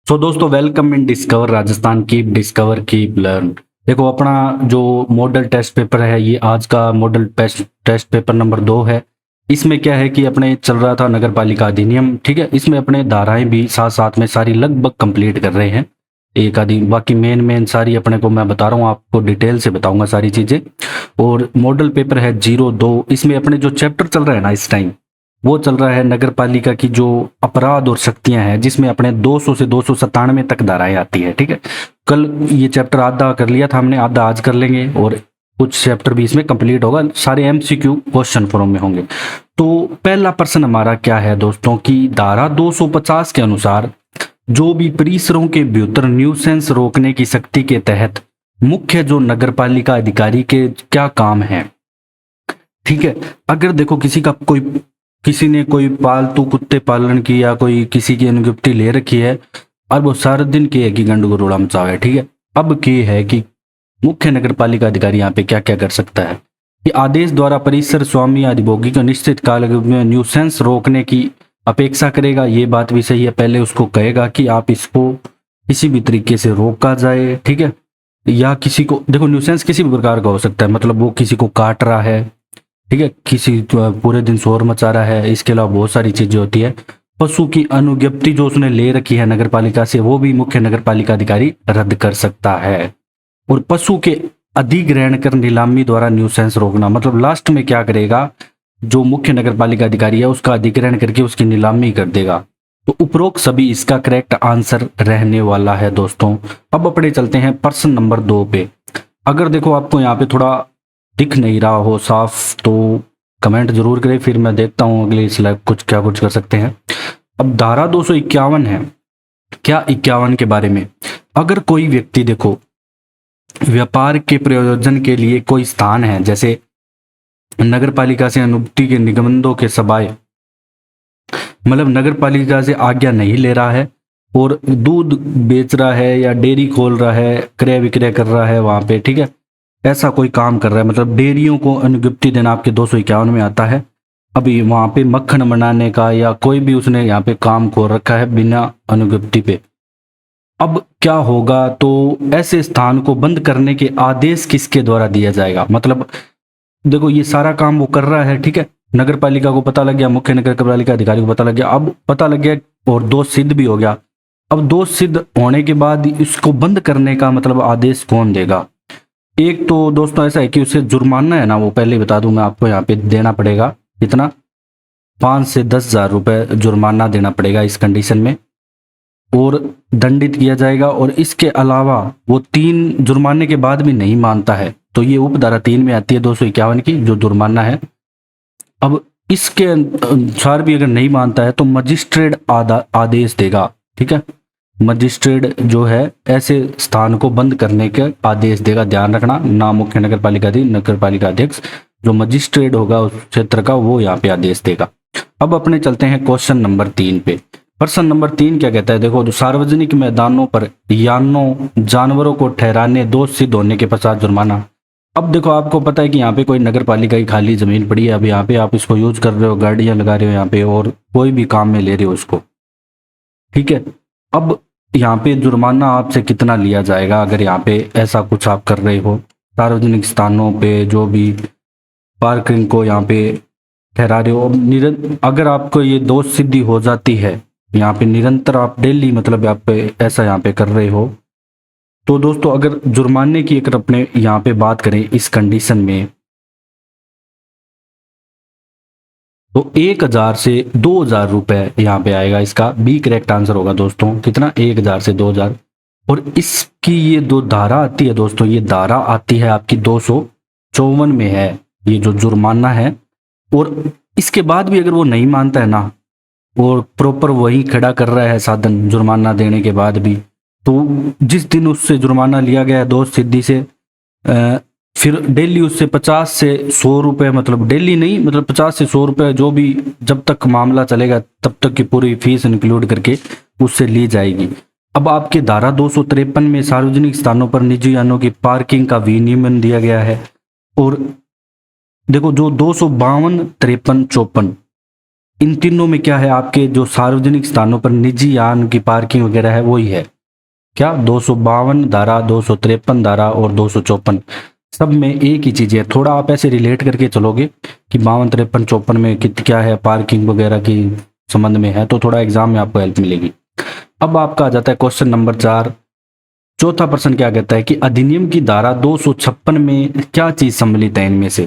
सो दोस्तों, welcome in discover Rajasthan. Keep discover keep learn. देखो, अपना जो मॉडल टेस्ट पेपर है, ये आज का मॉडल टेस्ट पेपर नंबर 2 है। इसमें क्या है कि अपने चल रहा था नगर पालिका अधिनियम, ठीक है। इसमें अपने धाराएं भी साथ साथ में सारी लगभग कंप्लीट कर रहे हैं, एक आधी बाकी मेन सारी अपने को मैं बता रहा हूँ, आपको डिटेल से बताऊंगा सारी चीजें। और मॉडल पेपर है 02। इसमें अपने जो चैप्टर चल रहा है ना इस टाइम, वो चल रहा है नगर पालिका की जो अपराध और शक्तियां हैं, जिसमें अपने 200 से 297 तक धाराएं आती है, ठीक है। कल ये चैप्टर आधा कर लिया था हमने, आधा आज कर लेंगे और कुछ चैप्टर भी इसमें कंप्लीट होगा। सारे एमसीक्यू क्वेश्चन फॉर्म में होंगे। तो पहला प्रश्न हमारा क्या है दोस्तों कि धारा 250 के अनुसार जो भी परिसरों के भीतर न्यूसेंस रोकने की शक्ति के तहत मुख्य जो नगर पालिका अधिकारी के क्या काम है, ठीक है। अगर देखो किसी ने कोई पालतू कुत्ते पालन की या कोई किसी की अनुज्ञप्ति ले रखी है और वो सारा दिन की है कि गंडगोल मचावे, ठीक है। अब की है कि मुख्य नगर पालिका अधिकारी यहाँ पे क्या क्या कर सकता है कि आदेश द्वारा परिसर स्वामी अधिभोगी को निश्चित काल में न्यूसेंस रोकने की अपेक्षा करेगा। ये बात भी सही है। पहले उसको कहेगा कि आप इसको किसी भी तरीके से रोका जाए, ठीक है। या किसी को, देखो न्यूसेंस किसी भी प्रकार का हो सकता है, मतलब वो किसी को काट रहा है, ठीक है, किसी पूरे दिन शोर मचा रहा है। इसके अलावा बहुत सारी चीजें होती है। पशु की अनुज्ञप्ति जो उसने ले रखी है नगर पालिका से, वो भी मुख्य नगर पालिका अधिकारी रद्द कर सकता है। और पशु के अधिग्रहण कर नीलामी द्वारा न्यूसेंस रोकना, मतलब लास्ट में क्या करेगा, जो मुख्य नगर पालिका अधिकारी है उसका अधिग्रहण करके उसकी नीलामी कर देगा। तो उपरोक्त सभी इसका करेक्ट आंसर रहने वाला है दोस्तों। अब अपने चलते हैं प्रश्न नंबर 2 पे। अगर देखो आपको यहाँ पे थोड़ा दिख नहीं रहा हो साफ तो कमेंट जरूर करें, फिर मैं देखता हूँ अगले स्लाइड कुछ कर सकते हैं। अब धारा 251 है। क्या 51 के बारे में, अगर कोई व्यक्ति देखो व्यापार के प्रयोजन के लिए कोई स्थान है, जैसे नगर पालिका से अनुमति के निबंधों के सबाए, मतलब नगर पालिका से आज्ञा नहीं ले रहा है और दूध बेच रहा है या डेयरी खोल रहा है, क्रय विक्रय कर रहा है वहां पे, ठीक है, ऐसा कोई काम कर रहा है, मतलब डेयरियों को अनुज्ञप्ति देना आपके 251 में आता है। अभी वहां पे मक्खन बनाने का या कोई भी उसने यहाँ पे काम खोल रखा है बिना अनुज्ञप्ति पे। अब क्या होगा, तो ऐसे स्थान को बंद करने के आदेश किसके द्वारा दिया जाएगा। मतलब देखो ये सारा काम वो कर रहा है, ठीक है, नगर पालिका को पता लग गया, मुख्य नगर पालिका अधिकारी को पता लग गया। अब पता लग गया और दोष सिद्ध भी हो गया। अब दोष सिद्ध होने के बाद इसको बंद करने का मतलब आदेश कौन देगा। एक तो दोस्तों ऐसा है कि उसे जुर्माना है ना, वो पहले ही बता दूं मैं आपको, यहाँ पे देना पड़ेगा कितना, 5 से 10,000 रुपए जुर्माना देना पड़ेगा इस कंडीशन में, और दंडित किया जाएगा। और इसके अलावा वो 3 जुर्माने के बाद भी नहीं मानता है तो ये उपधारा 3 में आती है 251 की, जो जुर्माना है। अब इसके अनुसार भी अगर नहीं मानता है तो मजिस्ट्रेट आदेश देगा, ठीक है। मजिस्ट्रेट जो है ऐसे स्थान को बंद करने के आदेश देगा। ध्यान रखना, ना मुख्य नगर पालिका अध्यक्ष, जो मजिस्ट्रेट होगा उस क्षेत्र का, वो यहाँ पे आदेश देगा। अब अपने चलते हैं क्वेश्चन नंबर 3 पे। प्रश्न नंबर 3 क्या कहता है, देखो, जो सार्वजनिक मैदानों पर यानों जानवरों को ठहराने दोष सिद्ध होने के पश्चात जुर्माना। अब देखो आपको पता है कि यहाँ पे कोई नगर पालिका की खाली जमीन पड़ी है, अब यहाँ पे आप इसको यूज कर रहे हो, गाड़ियां लगा रहे हो यहाँ पे और कोई भी काम में ले रहे हो उसको, ठीक है। अब यहाँ पे जुर्माना आपसे कितना लिया जाएगा अगर यहाँ पे ऐसा कुछ आप कर रहे हो, सार्वजनिक स्थानों पे जो भी पार्किंग को यहाँ पे ठहरा रहे हो। अगर आपको ये दोष सिद्धि हो जाती है, यहाँ पे निरंतर आप डेली मतलब आप पे ऐसा यहाँ पे कर रहे हो, तो दोस्तों अगर जुर्माने की अगर अपने यहाँ पे बात करें इस कंडीशन में, तो 1,000 से 2,000 रुपए यहाँ पे आएगा। इसका बी करेक्ट आंसर होगा दोस्तों। कितना, 1,000 से 2,000। और इसकी ये 2 धारा आती है दोस्तों, ये धारा आती है आपकी 254 में है, ये जो जुर्माना है। और इसके बाद भी अगर वो नहीं मानता है ना और प्रॉपर वही खड़ा कर रहा है साधन जुर्माना देने के बाद भी, तो जिस दिन उससे जुर्माना लिया गया है दोष सिद्धि से, फिर डेली उससे 50 से 100 रुपए, मतलब डेली नहीं, मतलब 50 से 100 रुपए जो भी, जब तक मामला चलेगा तब तक की पूरी फीस इंक्लूड करके उससे ली जाएगी। अब आपके धारा 253 में सार्वजनिक स्थानों पर निजी यानों की पार्किंग का विनियमन दिया गया है। और देखो जो 252, 53, 54 इन तीनों में क्या है, आपके जो सार्वजनिक स्थानों पर निजी यान की पार्किंग वगैरह है वही है क्या, 252 धारा, 253 धारा और 254, सब में एक ही चीज है। थोड़ा आप ऐसे रिलेट करके चलोगे कि 52, 53, 54 में क्या है पार्किंग वगैरह की संबंध में है, तो थोड़ा एग्जाम में आपको हेल्प मिलेगी। अब आपका आ जाता है क्वेश्चन नंबर 4। चौथा प्रश्न क्या कहता है कि अधिनियम की धारा 256 में क्या चीज सम्मिलित है इनमें से।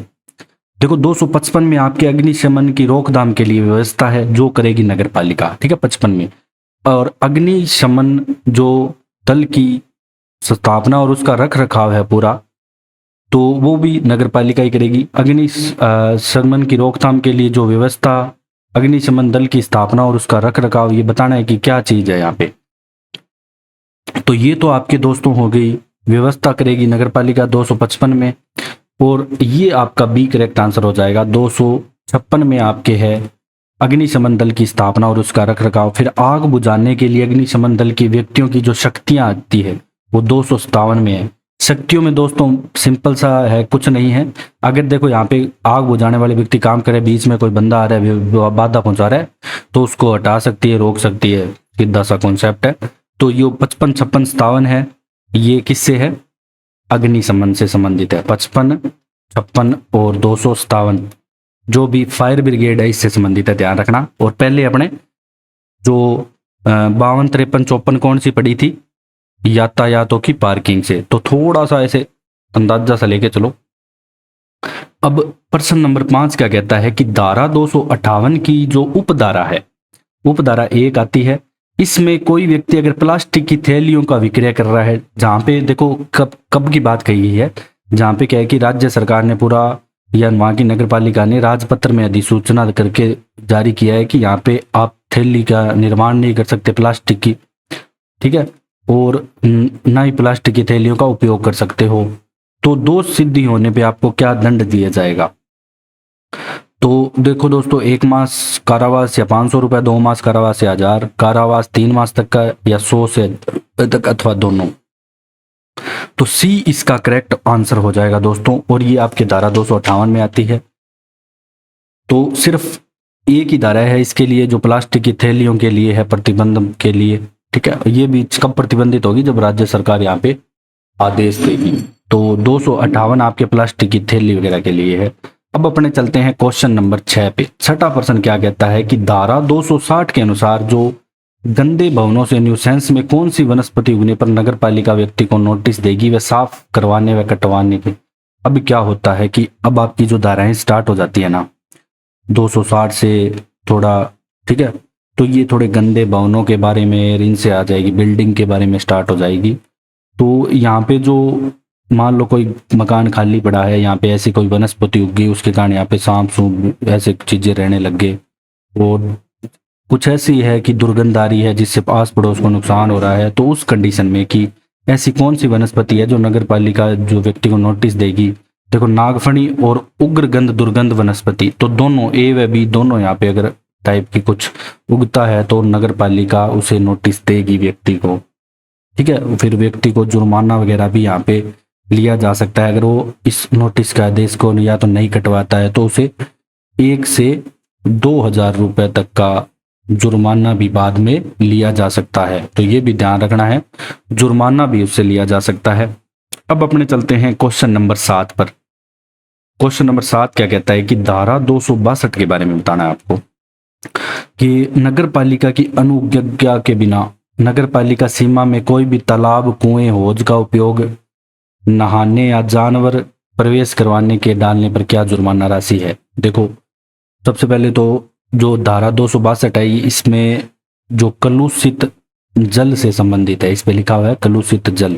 देखो 255 में आपके अग्निशमन की रोकथाम के लिए व्यवस्था है जो करेगी नगर पालिका, ठीक है 55 में। और अग्निशमन जो दल की स्थापना और उसका रख रखाव है पूरा, तो वो भी नगर पालिका ही करेगी। अग्निशमन की रोकथाम के लिए जो व्यवस्था, अग्निशमन दल की स्थापना और उसका रख रखाव, ये बताना है कि क्या चीज है यहाँ पे। तो ये तो आपके दोस्तों हो गई, व्यवस्था करेगी नगर पालिका 255 में, और ये आपका बी करेक्ट आंसर हो जाएगा। 256 में आपके है अग्निशमन दल की स्थापना और उसका रख रखाव। फिर आग बुझाने के लिए अग्निशमन दल की व्यक्तियों की जो शक्तियां आती है वो 257 में है। शक्तियों में दोस्तों सिंपल सा है, कुछ नहीं है। अगर देखो यहाँ पे आग बुझाने वाले व्यक्ति काम करे, बीच में कोई बंदा आ रहा है बाधा पहुंचा रहा है, तो उसको हटा सकती है, रोक सकती है, सीधा सा कॉन्सेप्ट है। तो ये 55, 56, 57 है, ये किससे है, अग्निशमन से संबंधित है। 55, 56 और 257 जो भी फायर ब्रिगेड है इससे संबंधित है, ध्यान रखना। और पहले अपने जो 52, 53, 54 कौन सी पड़ी थी, यातायातों की पार्किंग से, तो थोड़ा सा ऐसे अंदाजा सा लेके चलो। अब प्रश्न नंबर 5 क्या कहता है कि धारा 258 की जो उपधारा है, उपधारा 1 आती है, इसमें कोई व्यक्ति अगर प्लास्टिक की थैलियों का विक्रय कर रहा है, जहां पे देखो कब की बात कही गई है, जहां पे क्या है कि राज्य सरकार ने पूरा, या वहां की नगर पालिका ने राजपत्र में अधिसूचना करके जारी किया है कि यहाँ पे आप थैली का निर्माण नहीं कर सकते प्लास्टिक की, ठीक है, और ना ही प्लास्टिक की थैलियों का उपयोग कर सकते हो। तो दोष सिद्धि होने पे आपको क्या दंड दिया जाएगा। तो देखो दोस्तों, 1 मास कारावास या 500 रुपए, 2 मास कारावास या 1000 कारावास, 3 मास तक का या 100 से तक, अथवा दोनों। तो सी इसका करेक्ट आंसर हो जाएगा दोस्तों, और ये आपके धारा 258 में आती है। तो सिर्फ एक ही धारा है इसके लिए जो प्लास्टिक की थैलियों के लिए है, प्रतिबंध के लिए, ठीक है। ये भी कब प्रतिबंधित होगी, जब राज्य सरकार यहाँ पे आदेश देगी। तो 258 आपके प्लास्टिक की थैली वगैरह के लिए है। अब अपने चलते हैं क्वेश्चन नंबर 6 पे। छठा प्रश्न क्या कहता है कि धारा 260 के अनुसार जो गंदे भवनों से न्यूसेंस में कौन सी वनस्पति उगने पर नगर पालिका व्यक्ति को नोटिस देगी व साफ करवाने व कटवाने के। अब क्या होता है कि अब आपकी जो धाराएं स्टार्ट हो जाती है ना 260 से थोड़ा, ठीक है, तो ये थोड़े गंदे भवनों के बारे में इनसे आ जाएगी, बिल्डिंग के बारे में स्टार्ट हो जाएगी। तो यहाँ पे जो मान लो कोई मकान खाली पड़ा है, यहाँ पे ऐसी कोई वनस्पति उग गई, उसके कारण यहाँ पे सांप सूप ऐसे चीजें रहने लग गए, और कुछ ऐसी है कि दुर्गंध आ रही है जिससे पास पड़ोस को नुकसान हो रहा है, तो उस कंडीशन में कि ऐसी कौन सी वनस्पति है जो नगर पालिका जो व्यक्ति को नोटिस देगी। देखो नागफनी और उग्रगंध दुर्गंध वनस्पति, तो दोनों ए व बी दोनों यहाँ पे अगर टाइप की कुछ उगता है तो नगर पालिका उसे नोटिस देगी व्यक्ति को, ठीक है। फिर व्यक्ति को जुर्माना वगैरह भी यहाँ पे लिया जा सकता है, अगर वो इस नोटिस का आदेश को या तो नहीं कटवाता है तो उसे 1 से 2000 रुपए तक का जुर्माना भी बाद में लिया जा सकता है। तो ये भी ध्यान रखना है, जुर्माना भी उससे लिया जा सकता है। अब अपने चलते हैं क्वेश्चन नंबर 7 पर। क्वेश्चन नंबर 7 क्या कहता है कि धारा 262 के बारे में बताना है आपको कि नगर पालिका की अनुज्ञा के बिना नगर पालिका सीमा में कोई भी तालाब, कुएं, हौज का उपयोग नहाने या जानवर प्रवेश करवाने के डालने पर क्या जुर्माना राशि है। देखो सबसे पहले तो जो धारा 262 है इसमें जो कलुषित जल से संबंधित है, इस पे लिखा हुआ है कलुषित जल,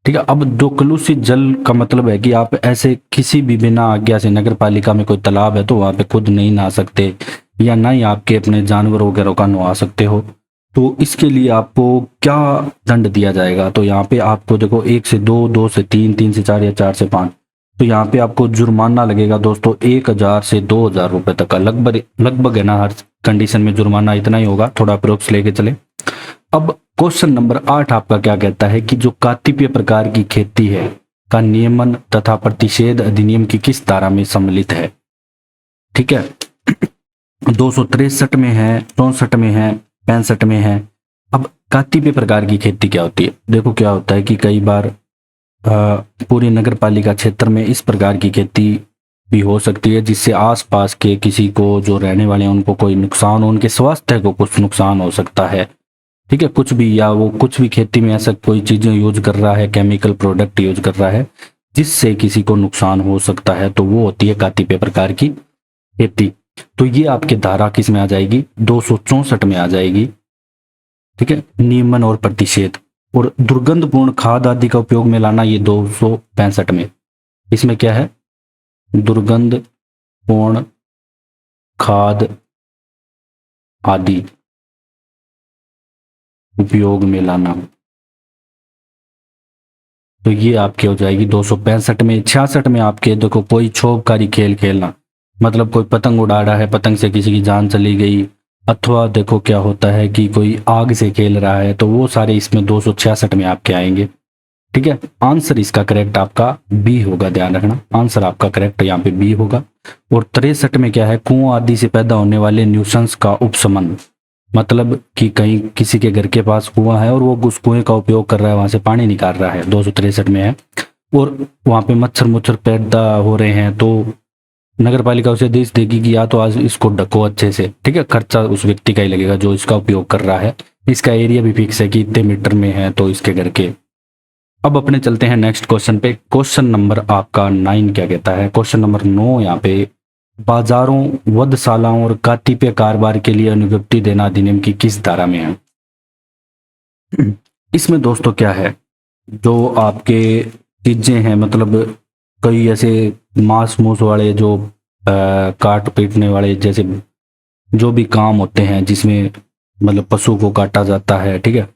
ठीक है। अब जो कलुषित जल का मतलब है कि आप ऐसे किसी भी बिना आज्ञा से, नगर पालिका में कोई तालाब है तो वहां पे खुद नहीं नहा सकते, या ना ही आपके अपने जानवर वगैरह का नहा सकते हो। तो इसके लिए आपको क्या दंड दिया जाएगा। तो यहाँ पे आपको देखो 1 से 2, 2 से 3, 3 से 4 या 4 से 5, तो यहाँ पे आपको जुर्माना लगेगा दोस्तों 1000 से 2000 रुपए तक का, लगभग है ना, हर कंडीशन में जुर्माना इतना ही होगा, थोड़ा अप्रोक्स लेके चले। अब क्वेश्चन नंबर 8 आपका क्या कहता है कि जो कातिपीय प्रकार की खेती है का नियमन तथा प्रतिषेध अधिनियम की किस धारा में सम्मिलित है, ठीक है। 263 में है, 64 में है, 65 में है। अब कातिपे प्रकार की खेती क्या होती है? देखो क्या होता है कि कई बार पूरी नगर पालिका क्षेत्र में इस प्रकार की खेती भी हो सकती है जिससे आसपास के किसी को जो रहने वाले हैं उनको कोई नुकसान हो, उनके स्वास्थ्य को कुछ नुकसान हो सकता है। ठीक है, कुछ भी, या वो कुछ भी खेती में ऐसा कोई चीजें यूज कर रहा है, केमिकल प्रोडक्ट यूज कर रहा है जिससे किसी को नुकसान हो सकता है, तो वो होती है कातिपे प्रकार की खेती। तो ये आपके धारा किस में आ जाएगी? 264 में आ जाएगी। ठीक है, नियमन और प्रतिषेध। और दुर्गंधपूर्ण खाद आदि का उपयोग में लाना, ये 265 में। इसमें क्या है? दुर्गंधपूर्ण खाद आदि उपयोग में लाना, तो ये आपके हो जाएगी 265 में। 66 में आपके देखो, कोई क्षोभकारी खेल खेलना, मतलब कोई पतंग उड़ा रहा है, पतंग से किसी की जान चली गई, अथवा देखो क्या होता है कि कोई आग से खेल रहा है, तो वो सारे इसमें 266 में आपके आएंगे। ठीक है, आंसर इसका करेक्ट आपका बी होगा, ध्यान रखना, आंसर आपका करेक्ट यहाँ पे बी होगा। और 63 में क्या है? कुआं आदि से पैदा होने वाले न्यूसेंस का उपशमन, मतलब कि कहीं किसी के घर के पास कुआं है और वो उस कुएं का उपयोग कर रहा है, वहां से पानी निकाल रहा है, 263 में है, और वहां पे मच्छर मुच्छर पैदा हो रहे हैं, तो नगर पालिका उसे आदेश देगी कि या तो आज इसको ढको अच्छे से। ठीक है, खर्चा उस व्यक्ति का ही लगेगा जो इसका उपयोग कर रहा है। इसका एरिया भी फिक्स है कि इतने मीटर में है, तो इसके घर के। अब अपने चलते हैं नेक्स्ट क्वेश्चन पे। क्वेश्चन नंबर आपका 9 क्या कहता है? क्वेश्चन नंबर 9 यहाँ पे, बाजारों, वधशालाओं और कातिपे कारोबार के लिए अनुज्ञप्ति देना अधिनियम की किस धारा में है? इसमें दोस्तों क्या है, जो आपके चीजें हैं, मतलब कई ऐसे मांस मूस वाले जो काट पीटने वाले जैसे जो भी काम होते हैं जिसमें मतलब पशु को काटा जाता है, ठीक है,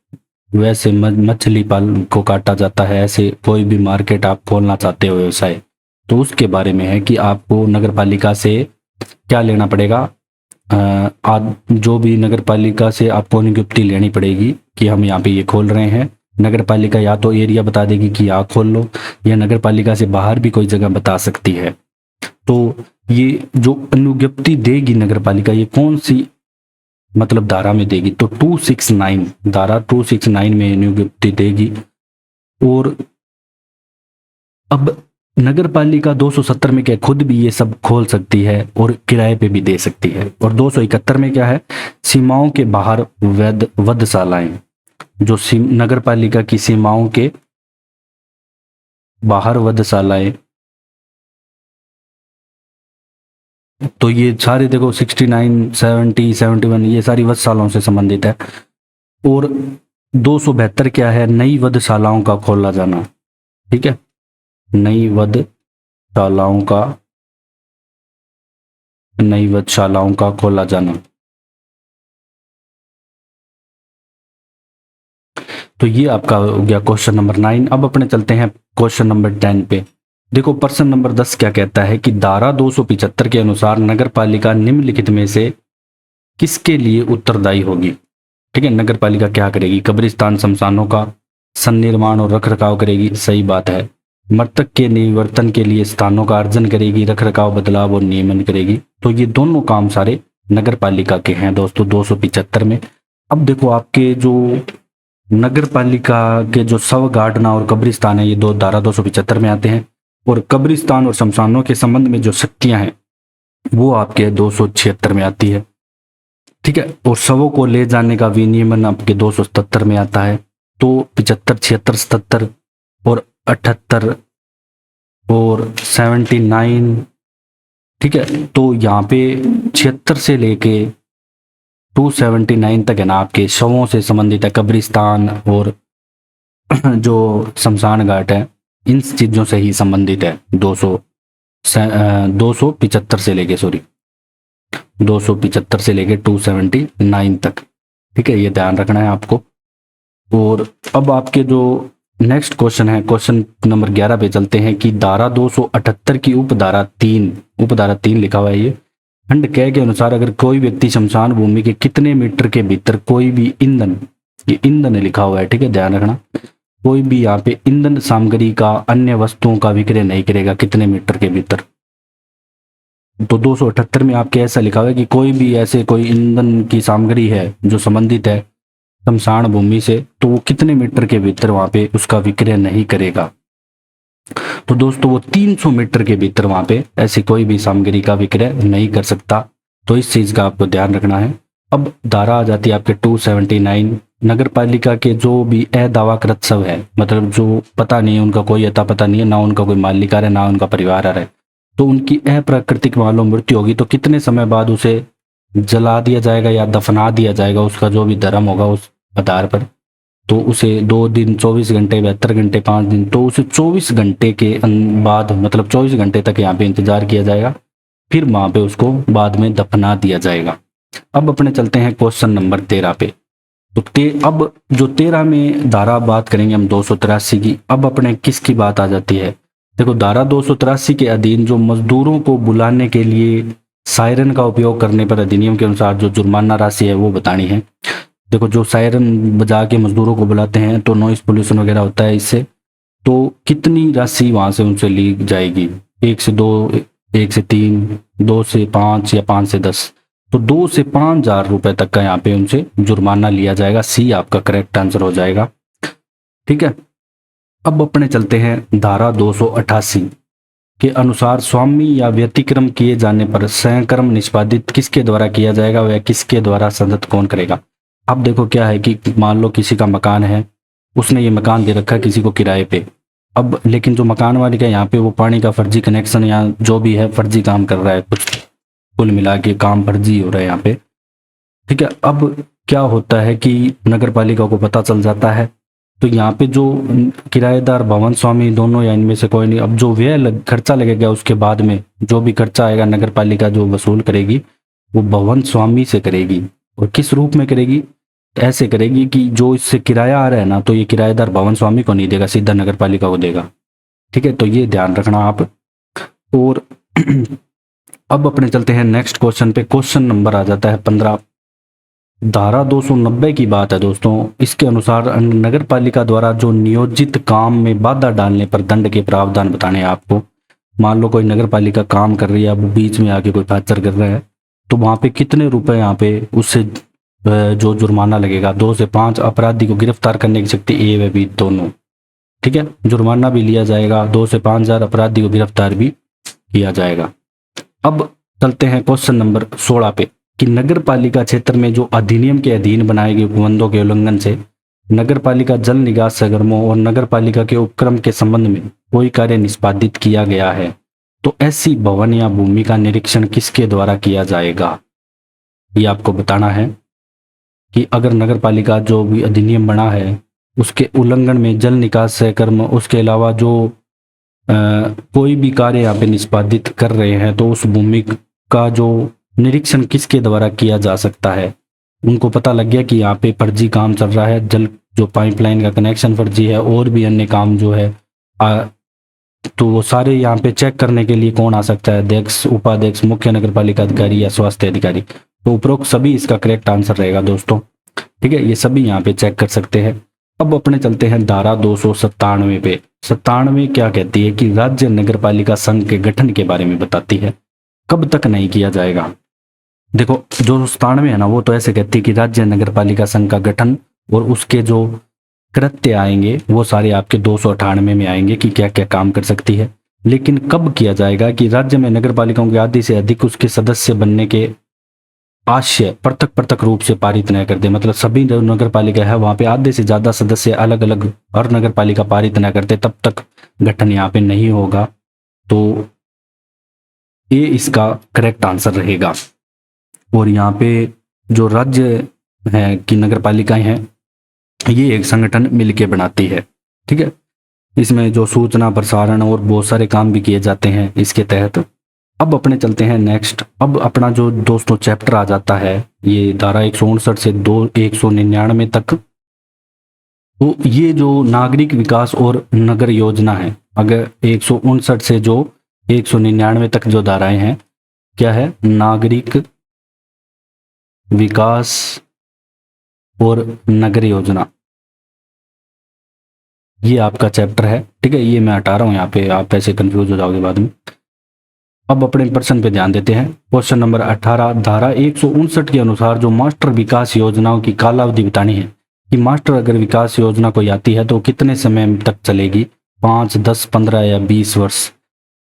वैसे मछली पालन को काटा जाता है, ऐसे कोई भी मार्केट आप खोलना चाहते हो व्यवसाय, तो उसके बारे में है कि आपको नगर पालिका से क्या लेना पड़ेगा? जो भी नगर पालिका से आपको नियुक्ति लेनी पड़ेगी कि हम यहाँ पे ये खोल रहे हैं। नगर पालिका या तो एरिया बता देगी कि यहाँ खोल लो, या नगर पालिका से बाहर भी कोई जगह बता सकती है। तो ये जो अनुज्ञप्ति देगी नगर पालिका, ये कौन सी मतलब धारा में देगी? तो 269, धारा 269 में अनुज्ञप्ति देगी। और अब नगर पालिका 270 में क्या, खुद भी ये सब खोल सकती है और किराए पे भी दे सकती है। और 271 में क्या है? सीमाओं के बाहर वधशालाएं, जो नगर पालिका की सीमाओं के बाहर वधशालाएं, तो ये सारे देखो 69, 70, 71 ये सारी वधशालाओं से संबंधित है। और 272 क्या है? नई वधशालाओं का खोला जाना। ठीक है, नई वधशालाओं का खोला जाना। तो ये आपका हो गया क्वेश्चन नंबर 9। अब अपने चलते हैं क्वेश्चन नंबर 10 पे। देखो प्रश्न नंबर 10 क्या कहता है कि धारा 275 के अनुसार नगर पालिका निम्नलिखित में से किसके लिए उत्तरदायी होगी? ठीक है, नगर पालिका क्या करेगी? कब्रिस्तान शमशानों का सन्निर्माण और रखरखाव करेगी, सही बात है। मृतक के निवर्तन के लिए स्थानों का अर्जन करेगी, रखरखाव, बदलाव और नियमन करेगी। तो ये दोनों काम सारे नगर पालिका के हैं दोस्तों 275 में। अब देखो आपके जो नगर पालिका के जो शव गाड़ना और कब्रिस्तान है, ये दो धारा 275 में आते हैं। और कब्रिस्तान और शमशानों के संबंध में जो शक्तियां हैं वो आपके 276 में आती है। ठीक है, और शवों को ले जाने का विनियमन आपके 277 में आता है। तो 75, 76, 77 और 78 और 79, ठीक है, तो यहाँ पे 76 से लेके 279 तक है ना आपके शवों से संबंधित है, कब्रिस्तान और जो शमशान घाट है इन चीजों से ही संबंधित है। 275 से लेके 275 से लेके 279 तक। ठीक है, ये ध्यान रखना है आपको। और अब आपके जो नेक्स्ट क्वेश्चन है, क्वेश्चन नंबर 11 पे चलते हैं कि धारा 278 की उपधारा 3 लिखा हुआ है ये। खंड क के अनुसार अगर कोई व्यक्ति शमशान भूमि के कितने मीटर के भीतर कोई भी ईंधन, ये ईंधन लिखा हुआ है, ठीक है, ध्यान रखना, कोई भी यहाँ पे ईंधन सामग्री का अन्य वस्तुओं का विक्रय नहीं करेगा, कितने मीटर के भीतर? तो 278 में आपके ऐसा लिखा हुआ है कि कोई भी ऐसे कोई ईंधन की सामग्री है जो संबंधित है शमशान भूमि से, तो वो कितने मीटर के भीतर वहां पे उसका विक्रय नहीं करेगा। तो दोस्तों वो 300 मीटर के भीतर वहां पे ऐसी कोई भी सामग्री का विक्रय नहीं कर सकता। तो इस चीज का आपको ध्यान रखना है। अब धारा आ जाती है आपके 279, नगर पालिका के जो भी अदावाकृत शव है, मतलब जो पता नहीं है, उनका कोई अता पता नहीं है, ना उनका कोई मालिकार है ना उनका परिवार आ रहा है, तो उनकी अप्राकृतिक मालूम मृत्यु होगी तो कितने समय बाद उसे जला दिया जाएगा या दफना दिया जाएगा, उसका जो भी धर्म होगा उस आधार पर। तो उसे 2 दिन 24 घंटे 72 घंटे 5 दिन, तो उसे 24 घंटे के बाद, मतलब 24 घंटे तक यहाँ पे इंतजार किया जाएगा, फिर वहां पे उसको बाद में दफना दिया जाएगा। अब अपने चलते हैं क्वेश्चन नंबर 13 पे। तो अब जो 13 में धारा बात करेंगे हम 283 की। अब अपने किसकी बात आ जाती है, देखो धारा 283 के अधीन जो मजदूरों को बुलाने के लिए सायरन का उपयोग करने पर अधिनियम के अनुसार जो जुर्माना राशि है वो बतानी है। देखो जो सायरन बजा के मजदूरों को बुलाते हैं तो नॉइस पोल्यूशन वगैरह होता है इससे, तो कितनी राशि वहां से उनसे ली जाएगी, 1 से 2, 1 से 3, 2 से 5 या 5 से 10। तो 2 से 5 हजार रुपए तक का यहाँ पे उनसे जुर्माना लिया जाएगा। सी आपका करेक्ट आंसर हो जाएगा। ठीक है, अब अपने चलते हैं धारा 288 के अनुसार स्वामी या व्यतिक्रम किए जाने पर सहकर्म निष्पादित किसके द्वारा किया जाएगा, वह किसके द्वारा संदत कौन करेगा। अब देखो क्या है कि मान लो किसी का मकान है, उसने ये मकान दे रखा है किसी को किराए पे। अब लेकिन जो मकान मालिक है यहाँ पे वो पानी का फर्जी कनेक्शन या जो भी है फर्जी काम कर रहा है, कुछ कुल मिला के काम फर्जी हो रहा है यहाँ पे। ठीक है, अब क्या होता है कि नगर पालिका को पता चल जाता है, तो यहाँ पे जो किराएदार भवन स्वामी दोनों या इनमें से कोई नहीं, अब जो व्यय खर्चा लगेगा उसके बाद में जो भी खर्चा आएगा नगर पालिका जो वसूल करेगी वो भवन स्वामी से करेगी। और किस रूप में करेगी, ऐसे करेगी कि जो इससे किराया आ रहा है ना, तो ये किराएदार भवन स्वामी को नहीं देगा, सीधा नगर पालिका को देगा। ठीक है, तो ये ध्यान रखना आप। और अब अपने चलते हैं नेक्स्ट क्वेश्चन पे। क्वेश्चन नंबर आ जाता है 15। धारा 290 की बात है दोस्तों। इसके अनुसार नगर पालिका द्वारा जो नियोजित काम में बाधा डालने पर दंड के प्रावधान बताने हैं आपको। मान लो कोई नगर पालिका काम कर रही है, अब बीच में आके कोई फ्रैक्चर कर रहा है, तो वहां पे कितने रुपए यहाँ पे उससे जो जुर्माना लगेगा। 2 से 5 अपराधी को गिरफ्तार करने की शक्ति ए व बी दोनों। ठीक है, जुर्माना भी लिया जाएगा, 2 से 5 हजार अपराधी को गिरफ्तार भी किया जाएगा। अब चलते हैं क्वेश्चन नंबर 16 पे कि नगर पालिका क्षेत्र में जो अधिनियम के अधीन बनाए गए उपबंधों के उल्लंघन से नगर पालिका जल निकास सरगर्मों और नगर पालिका के उपक्रम के संबंध में कोई कार्य निष्पादित किया गया है, तो ऐसी भवन या भूमि का निरीक्षण किसके द्वारा किया जाएगा। ये आपको बताना है कि अगर नगर पालिका जो भी अधिनियम बना है उसके उल्लंघन में जल निकास सहकर्म, उसके अलावा जो कोई भी कार्य यहाँ पे निष्पादित कर रहे हैं, तो उस भूमि का जो निरीक्षण किसके द्वारा किया जा सकता है। उनको पता लग गया कि यहाँ पे फर्जी काम चल रहा है, जल जो पाइपलाइन का कनेक्शन फर्जी है और भी अन्य काम जो है, तो वो सारे यहाँ पे चेक करने के लिए कौन आ सकता है, अध्यक्ष, उपाध्यक्ष, मुख्य नगर पालिका अधिकारी या स्वास्थ्य अधिकारी। तो उपरोक्त सभी इसका करेक्ट आंसर रहेगा दोस्तों। ठीक है, ये सभी यहाँ पे चेक कर सकते हैं। अब अपने चलते हैं धारा 297 पे। 97 क्या कहती है कि राज्य नगर पालिका संघ के गठन के बारे में बताती है, कब तक नहीं किया जाएगा। देखो जो 97 है ना, वो तो ऐसे कहती है कि राज्य नगर पालिका संघ का गठन और उसके जो कृत्य आएंगे वो सारे आपके 298 में आएंगे कि क्या क्या काम कर सकती है। लेकिन कब किया जाएगा कि राज्य में नगर पालिकाओं के आधे से अधिक उसके सदस्य बनने के आशय पृथक पृथक रूप से पारित न कर दे। मतलब सभी जो नगर पालिका है वहां पे आधे से ज्यादा सदस्य अलग अलग हर नगर पालिका पारित न करते, तब तक गठन यहाँ पे नहीं होगा। तो ये इसका करेक्ट आंसर रहेगा। और यहाँ पे जो राज्य है कि नगर पालिकाएं हैं, ये एक संगठन मिलके बनाती है। ठीक है, इसमें जो सूचना प्रसारण और बहुत सारे काम भी किए जाते हैं इसके तहत। अब अपने चलते हैं नेक्स्ट। अब अपना जो दोस्तों चैप्टर आ जाता है ये धारा 159 से 199 तक। तो ये जो नागरिक विकास और नगर योजना है, अगर 159 से जो 199 तक जो धाराएं हैं, क्या है, नागरिक विकास और नगर योजना, ये आपका चैप्टर है। ठीक है, ये मैं हटा रहा हूं यहाँ पे, आप ऐसे कंफ्यूज हो जाओगे बाद में। अब अपने प्रश्न पे ध्यान देते हैं। क्वेश्चन नंबर 18, धारा 159 के अनुसार जो मास्टर विकास योजनाओं की कालावधि बतानी है कि मास्टर अगर विकास योजना कोई आती है तो कितने समय तक चलेगी, 5, 10, 15 या 20 वर्ष।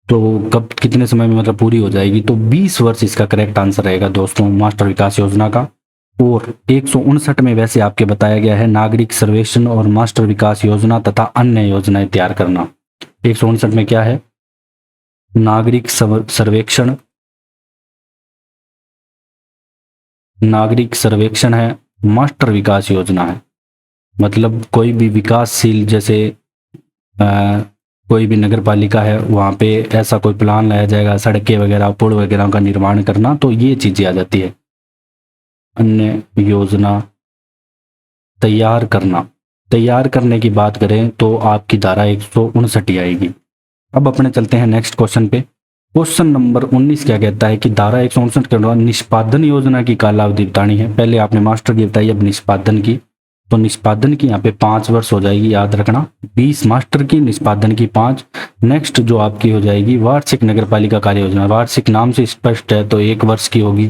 तो कब कितने समय में मतलब पूरी हो जाएगी, तो 20 वर्ष इसका करेक्ट आंसर रहेगा दोस्तों मास्टर विकास योजना का। और 159 में वैसे आपके बताया गया है नागरिक सर्वेक्षण और मास्टर विकास योजना तथा अन्य योजनाएं तैयार करना। 159 में क्या है, नागरिक सर्वेक्षण, नागरिक सर्वेक्षण है, मास्टर विकास योजना है। मतलब कोई भी विकासशील जैसे कोई भी नगर पालिका है वहाँ पे ऐसा कोई प्लान लाया जाएगा, सड़कें वगैरह पुल वगैरह का निर्माण करना, तो ये चीज़ें आ जाती है। अन्य योजना तैयार करना, तैयार करने की बात करें तो आपकी धारा 159 आएगी। अब अपने चलते हैं नेक्स्ट क्वेश्चन पे। क्वेश्चन नंबर 19 क्या कहता है कि धारा 159 के अनुसार निष्पादन योजना की कालावधि बतानी है। पहले आपने मास्टर की बताई, अब निष्पादन की। तो निष्पादन की यहाँ पे 5 वर्ष हो जाएगी, याद रखना। 20 मास्टर की, निष्पादन की 5। नेक्स्ट जो आपकी हो जाएगी वार्षिक नगर पालिका कार्य योजना, वार्षिक नाम से स्पष्ट है तो 1 वर्ष की होगी।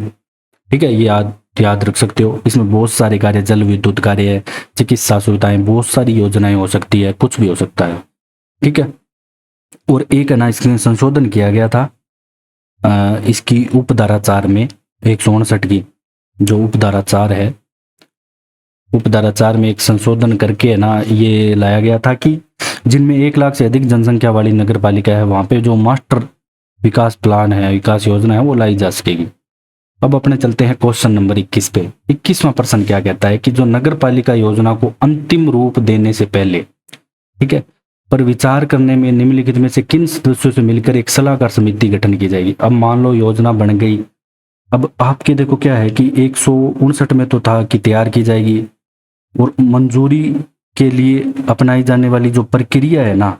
ठीक है, ये याद रख सकते हो। इसमें बहुत सारे कार्य, जल विद्युत कार्य है, चिकित्सा सुविधाएं, बहुत सारी योजनाएं हो सकती है, कुछ भी हो सकता है। ठीक है, और एक है ना इसमें संशोधन किया गया था इसकी उपधारा 4 में, 159 की जो उपधारा 4 है, उपधारा 4 में एक संशोधन करके है ना ये लाया गया था कि जिनमें 1 लाख से अधिक जनसंख्या वाली नगर पालिका है वहाँ पे जो मास्टर विकास प्लान है, विकास योजना है, वो लाई जा सकेगी। अब अपने चलते हैं क्वेश्चन नंबर 21 पे। 21वां प्रश्न क्या कहता है कि जो नगर पालिका योजना को अंतिम रूप देने से पहले, ठीक है, पर विचार करने में निम्नलिखित में से किन सदस्यों से मिलकर एक सलाहकार समिति गठन की जाएगी। अब मान लो योजना बन गई, अब आपके देखो क्या है कि 159 में तो था कि तैयार की जाएगी, और मंजूरी के लिए अपनाई जाने वाली जो प्रक्रिया है ना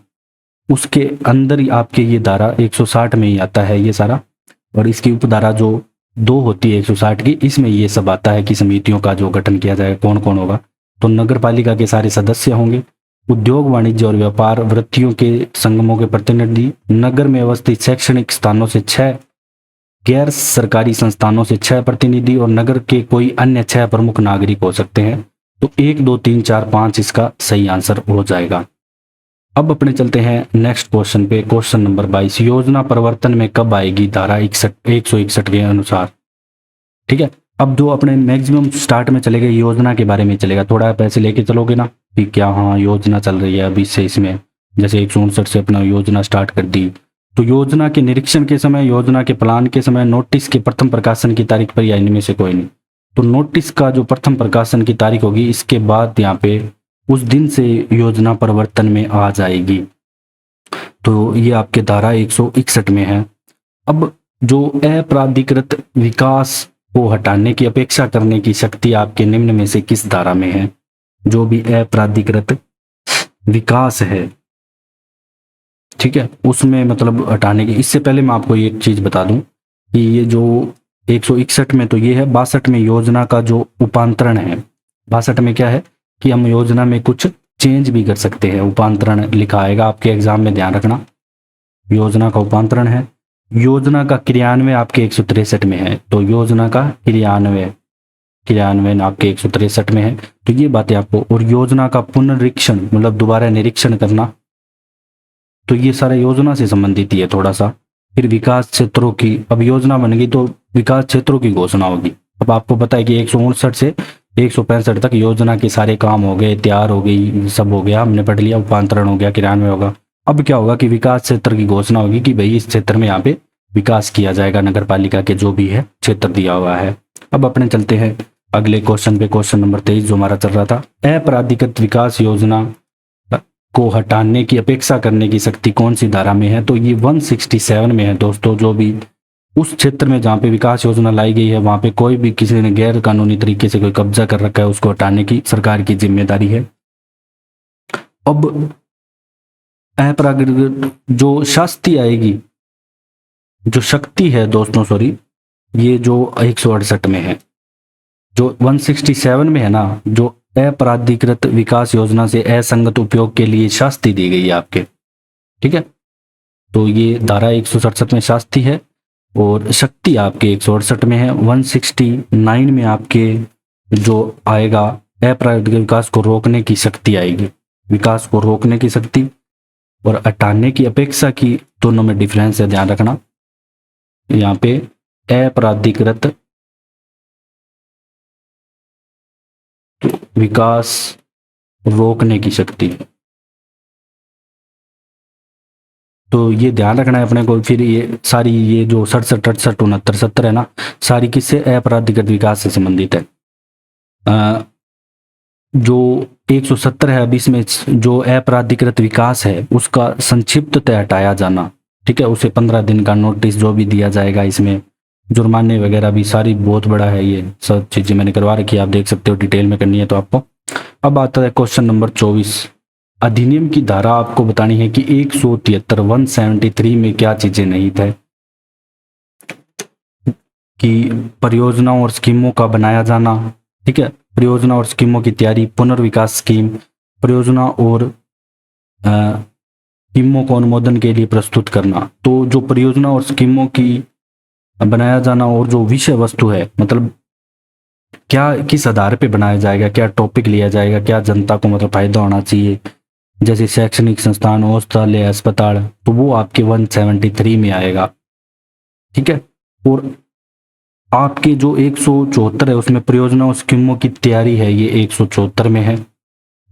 उसके अंदर ही आपके ये धारा 160 में ही आता है ये सारा। और इसकी उपधारा जो 2 होती है 160 की, इसमें ये सब आता है कि समितियों का जो गठन किया जाएगा, कौन कौन होगा। तो नगर पालिका के सारे सदस्य होंगे, उद्योग वाणिज्य और व्यापार वृत्तियों के संगमों के प्रतिनिधि, नगर में अवस्थित शैक्षणिक स्थानों से 6, गैर सरकारी संस्थानों से 6 प्रतिनिधि और नगर के कोई अन्य 6 प्रमुख नागरिक हो सकते हैं। तो 1, 2, 3, 4, 5 इसका सही आंसर हो जाएगा। अब अपने चलते हैं नेक्स्ट क्वेश्चन पे। क्वेश्चन नंबर 22, योजना परिवर्तन में कब आएगी धारा 161 के अनुसार। ठीक है, अब जो अपने मैक्सिमम स्टार्ट में चलेगा योजना के बारे में चलेगा, थोड़ा पैसे लेके चलोगे ना कि क्या हाँ योजना चल रही है अभी से, इसमें जैसे 159 से अपना योजना स्टार्ट कर दी, तो योजना के निरीक्षण के समय, योजना के प्लान के समय, नोटिस के प्रथम प्रकाशन की तारीख पर या इनमें से कोई नहीं। तो नोटिस का जो प्रथम प्रकाशन की तारीख होगी इसके बाद यहाँ पे उस दिन से योजना परिवर्तन में आ जाएगी। तो ये आपके धारा 161 में है। अब जो अप्राधिकृत विकास को हटाने की अपेक्षा करने की शक्ति आपके निम्न में से किस धारा में है। जो भी अप्राधिकृत विकास है, ठीक है, उसमें मतलब हटाने की। इससे पहले मैं आपको एक चीज बता दूं कि ये जो 161 में तो ये है, 62 में योजना का जो उपांतरण है, 62 में क्या है कि हम योजना में कुछ चेंज भी कर सकते हैं। उपांतरण लिखा आएगा आपके एग्जाम में, ध्यान रखना। योजना का उपांतरण है। योजना का क्रियान्वयन आपके 163 में है, तो योजना का क्रियान्वयन आपके 163 में है। तो ये बातें आपको, और योजना का पुनरीक्षण मतलब दोबारा निरीक्षण करना, तो ये सारा योजना से संबंधित ही है थोड़ा सा। फिर विकास क्षेत्रों की, अब योजना बन गई तो विकास क्षेत्रों की घोषणा होगी। अब आपको पता है कि 159 से 165 तक योजना के सारे काम हो गए, तैयार हो गई, सब हो गया, हमने पढ़ लिया, उपांतरण हो गया, क्रियान्वयन होगा। अब क्या होगा कि विकास क्षेत्र की घोषणा होगी कि भाई इस क्षेत्र में यहाँ पे विकास किया जाएगा, नगर पालिका के जो भी है क्षेत्र दिया हुआ है। अब अपने चलते हैं अगले क्वेश्चन पे, क्वेश्चन नंबर 23 जो हमारा चल रहा था। अप्राधिकृत विकास योजना को हटाने की अपेक्षा करने की शक्ति कौन सी धारा में है। तो ये 167 में है दोस्तों। जो भी उस क्षेत्र में जहाँ पे विकास योजना लाई गई है वहाँ पे कोई भी किसी ने गैर कानूनी तरीके से कोई कब्जा कर रखा है, उसको हटाने की सरकार की जिम्मेदारी है। अब अप्राधिकृत जो शास्ति आएगी, जो शक्ति है दोस्तों, सॉरी, ये जो 168 में है, जो 167 में है ना, जो अप्राधिकृत विकास योजना से असंगत उपयोग के लिए शास्ति दी गई है आपके। ठीक है, तो ये धारा 167 में शास्ति है। और शक्ति आपके 168 में है। 169 में आपके जो आएगा अप्रायोगिक विकास को रोकने की शक्ति आएगी, विकास को रोकने की शक्ति। और 98 की अपेक्षा की दोनों में डिफरेंस है, ध्यान रखना। यहाँ पे अपराधिकृत विकास रोकने की शक्ति, तो ये ध्यान रखना है अपने को। फिर ये सारी ये जो 67, 68, 69, 70 है ना, सारी किससे अपराधिकृत विकास से संबंधित है। जो 170 है, अब इसमें जो अपराधिकृत विकास है उसका संक्षिप्ततः हटाया जाना, ठीक है। उसे 15 दिन का नोटिस जो भी दिया जाएगा, इसमें जुर्माने वगैरह भी सारी बहुत बड़ा है, ये सब चीजें मैंने करवा रखी है, आप देख सकते हो, डिटेल में करनी है तो आपको। अब आता है क्वेश्चन नंबर 24। अधिनियम की धारा आपको बतानी है कि 173 173 में क्या चीजें नहीं थे, कि परियोजनाओं और स्कीमों का बनाया जाना, ठीक है, परियोजना और स्कीमों की तैयारी, पुनर्विकास स्कीम, परियोजना और स्कीमों को अनुमोदन के लिए प्रस्तुत करना। तो जो परियोजना और स्कीमों की बनाया जाना और जो विषय वस्तु है, मतलब क्या किस आधार पे बनाया जाएगा, क्या टॉपिक लिया जाएगा, क्या जनता को मतलब फायदा होना चाहिए, जैसे शैक्षणिक संस्थान, औषधालय, अस्पताल, तो वो आपके 173 में आएगा, ठीक है। और आपके जो 174 है उसमें परियोजना और स्कीमों की तैयारी है, ये 174 में है।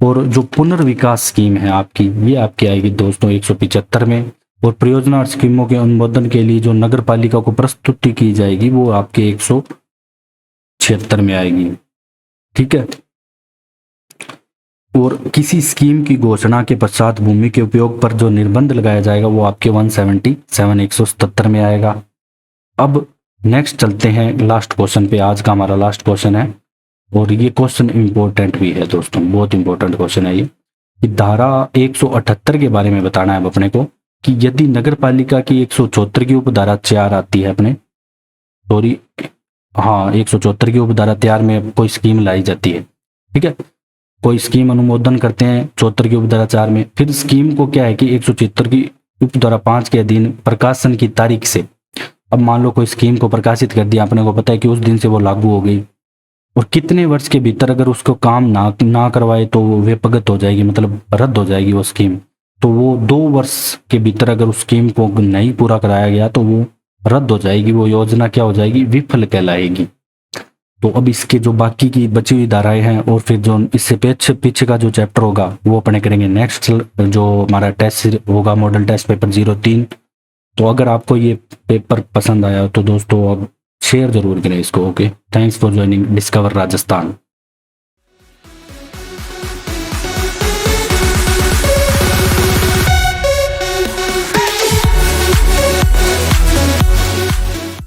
और जो पुनर्विकास स्कीम है आपकी, ये आपकी आएगी दोस्तों 175 में। और परियोजना और स्कीमों के अनुमोदन के लिए जो नगर पालिका को प्रस्तुति की जाएगी वो आपके 176 में आएगी, ठीक है। और किसी स्कीम की घोषणा के पश्चात भूमि के उपयोग पर जो निर्बंध लगाया जाएगा वो आपके 177 177 में आएगा। अब नेक्स्ट चलते हैं लास्ट क्वेश्चन पे, आज का हमारा लास्ट क्वेश्चन है, और ये क्वेश्चन इंपॉर्टेंट भी है दोस्तों, बहुत इंपॉर्टेंट क्वेश्चन है ये। कि धारा 178 के बारे में बताना है अपने को, कि यदि नगर पालिका की 174 की उपधारा 4 आती है अपने, सॉरी हाँ 174 की उपधारा 4 में कोई स्कीम लाई जाती है, ठीक है, कोई स्कीम अनुमोदन करते हैं 74 की उपधारा 4 में, फिर स्कीम को क्या है कि 176 की उपधारा 5 के अधीन प्रकाशन की तारीख से, अब मान लो कोई स्कीम को प्रकाशित कर दिया, अपने को पता है कि उस दिन से वो लागू हो गई, और कितने वर्ष के भीतर अगर उसको काम ना करवाए तो वो विपगत हो जाएगी, मतलब रद्द हो जाएगी वो स्कीम। तो वो 2 वर्ष के भीतर अगर उस स्कीम को नहीं पूरा कराया गया तो वो रद्द हो जाएगी, वो योजना क्या हो जाएगी, विफल कहलाएगी। तो अब इसके जो बाकी की बची हुई धाराएं हैं और फिर जो इससे पीछे का जो चैप्टर होगा वो अपने करेंगे नेक्स्ट, जो हमारा टेस्ट होगा मॉडल टेस्ट पेपर 03। तो अगर आपको ये पेपर पसंद आया तो दोस्तों अब शेयर जरूर करें इसको। Okay, thanks for joining discover Rajasthan.